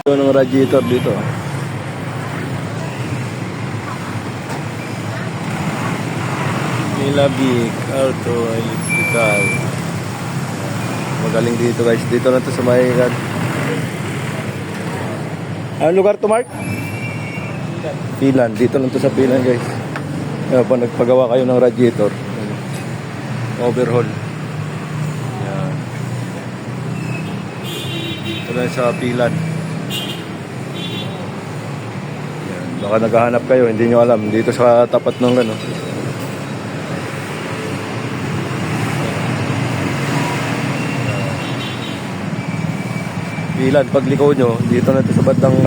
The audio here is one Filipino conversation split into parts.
Ito ng radiator dito. Nilabig, Auto, Electrical. Magaling dito guys. Dito na to sa Maynila. Anong lugar to, Mark? Pilan. Dito lang to sa Pilan guys. Kaya pa nagpagawa kayo ng radiator. Overhaul. Yan. Ito lang sa Pilan. Yan. Baka naghahanap kayo, hindi nyo alam. Dito sa tapat ng ano. Pilan, pagliko nyo, dito na ito sa bandang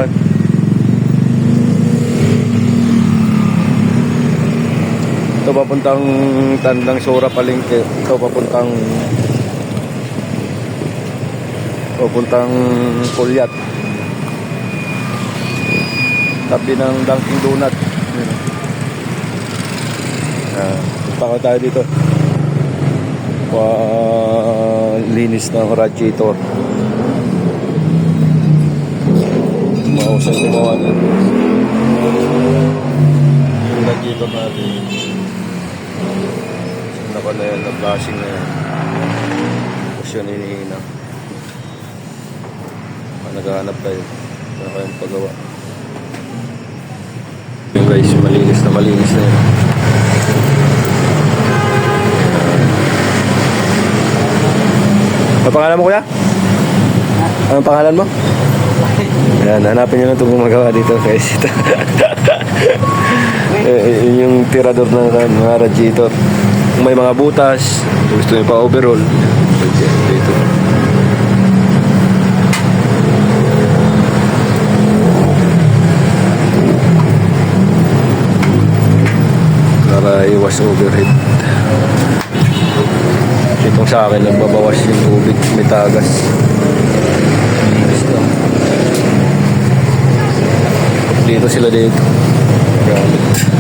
ito papuntang Tandang Sora Palengke. Ito papuntang Pulyat, tabi ng Dunkin Donut. Punta tayo dito linis ng radiator. Mausap yung mga yung radiator natin. Naka na yan, na-flashing na yan. Tapos yun hinihina. Naghahanap kayo. Ano kayong pagawa. Yung guys, malinis na yan. Ano pangalan mo, kuya? Anong pangalan mo? Yan, hanapin nyo lang itong gumagawa dito guys. Yung tirador ng mga radiator. Kung may mga butas, gusto nyo pa overall, dito. Para iwas overheat. Itong sa akin, nagbabawas yung tubig, may tagas. Dito sila dito. Gamit.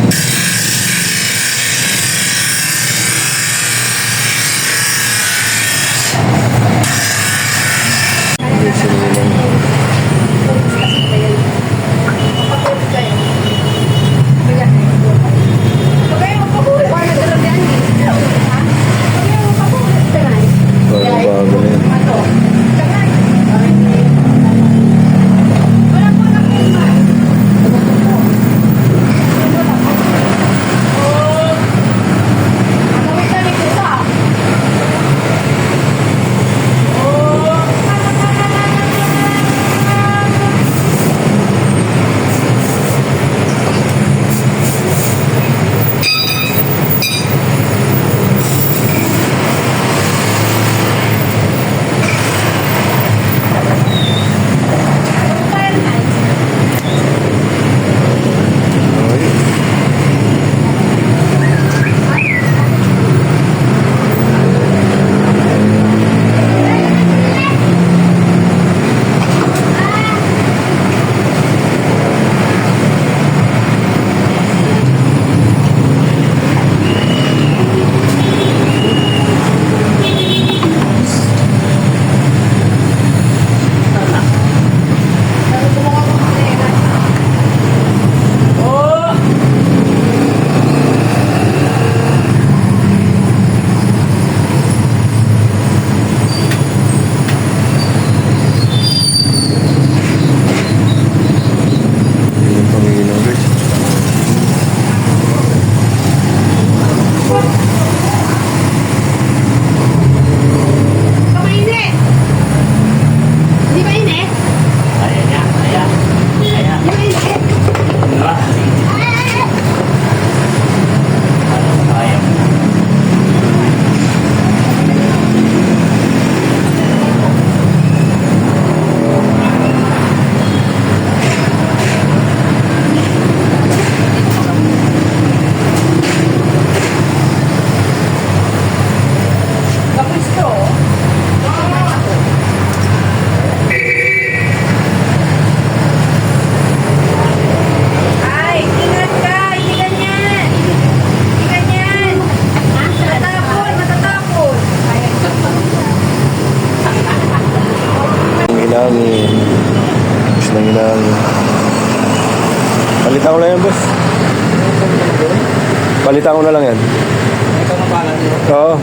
Palitan ko na lang yan. Ito na pala nyo. Oo.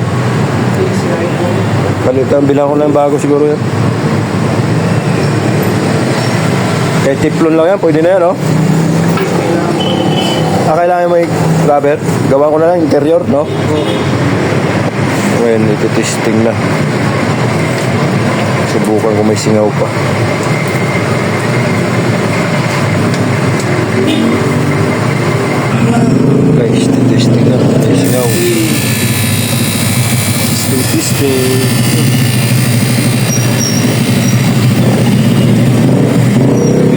691. Palitan, bilang ko lang bago siguro yan. Kahit tiplon lang yan, pwede na yan, no? Kailangan may rubber. Gawa ko na lang interior, no? Ngayon, ito testing na. Subukan kung may singaw pa. Guys, testing na. May singaw. Testing.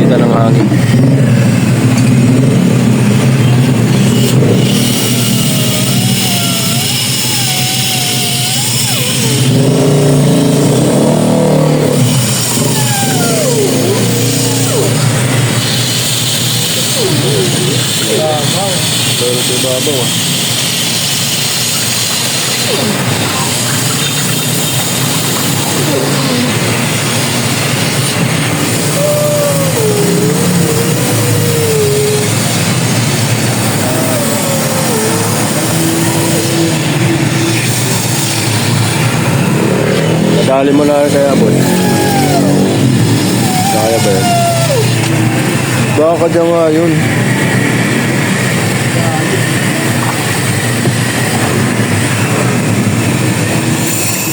Kita ng hangin. Pero ito babaw ah. Nadali mo na kaya boy. Kaya ba yan? Baka dyan nga yun.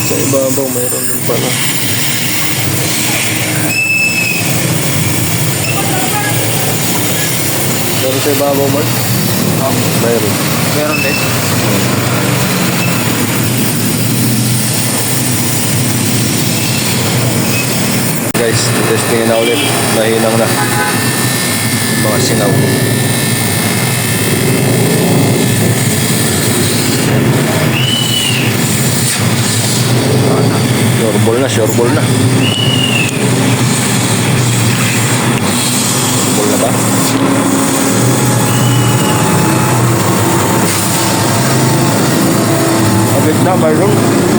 Sa ibabaw mayroon din pala. Pero sa ibabaw Mark? Mayroon. Meron din. Guys, testingin na ulit. Nahinang na. Yung mga singaw. Sureball na, sureball na. Sureball na ba? Agad na, mayroon.